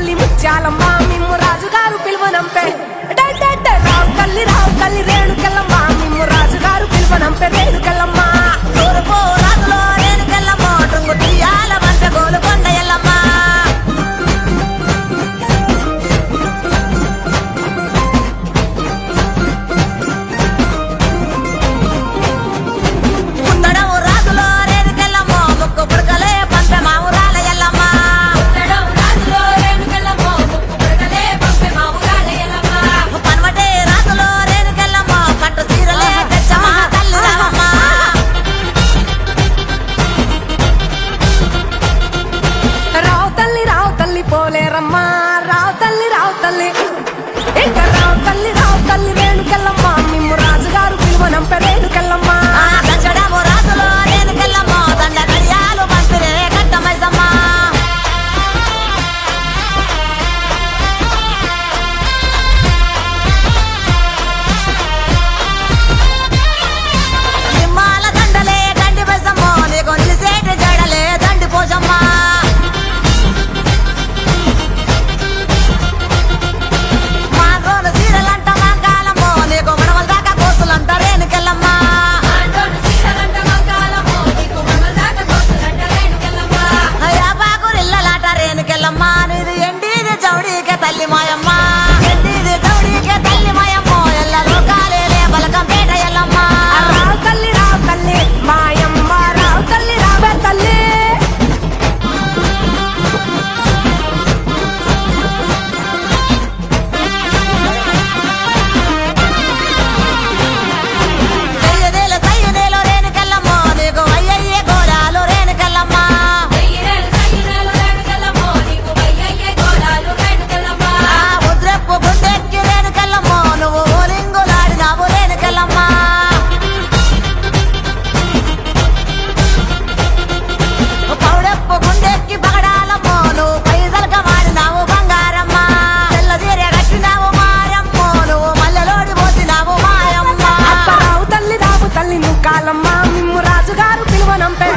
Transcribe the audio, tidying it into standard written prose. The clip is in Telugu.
తల్లి ముత్యాలమ్మ మిమ్ము రాజుగారు పిలువనంపే రావు తల్లి రేణుకెళ్ళమ్మ మిమ్ము రాజుగారు పిలువనంపే రేణుకెళ్ళమ్మ తూర్పు రాజులో రేణుకెళ్ళమ్మ టుంగు తీయాల వంట గోలుకొండ ఎల్లమ్మ కుందడము రాజులో రేణుకెళ్ళమ్మ ముక్కు పుడకలే పంపె మా ఊరాల ఎల్లమ్మ పనవటే రాజులో రేణుకెళ్ళమ్మ పట్టు చీరలే తెచ్చమ్మ తల్లి రావమ్మ రావు తల్లి పోలేరమ్మా రావు తల్లి ఇంకా రావు తల్లి రేణుకెళ్ళమ్మ మిమ్ము రాజుగారు పిలువనంపే రేణుకెళ్ళమ్మ దంచడము రాజులో రేణుకెళ్ళమ్మ దండ గడియాలు పంపిరే కట్టమైసమ్మ నిమ్మాల దండలే దండి బసమ్మ నీకు నిలిసేటి జడలే దండి పోజమ్మ మా గోను సీరలంట మా కాలమ్మో నీకు మడవల దాకా కోసులంట రేణుకెళ్ళమ్మ యాపాకురిల్లలాట రేణుకెళ్ళమ్మ నీది ఎండిది చౌడీకే తల్లి మాయమ్మ ఎండిది చౌడీకే తల్లి మాయమ్మ ఎల్ల లోకాలేలే బలకంపేట ఎల్లమ్మ రావు తల్లి మాయమ్మ రావు తల్లి రావే తల్లి సయ్యదేలో రేణుకెళ్ళమ్మ నీకు అయ్యయ్యే గోరాలు రేణుకెళ్ళమ్మ ముద్రెప్పు గుండెక్కి రేణుకెళ్ళమ్మ నువ్వు ఓలింగులాడినావు రేణుకెళ్ళమ్మ పౌడెప్పు గుండెక్కి పగడాలమ్మ నువ్వు పైసలుగా వాడినావు బంగారమ్మ తెల్లదీర కట్టినావు మారమ్మ నువ్వు మల్లెలోడి పోసినావు మాయమ్మ రావు తల్లి నువ్వు కాలమ్మ మిమ్ము రాజుగారు పిలువనంపే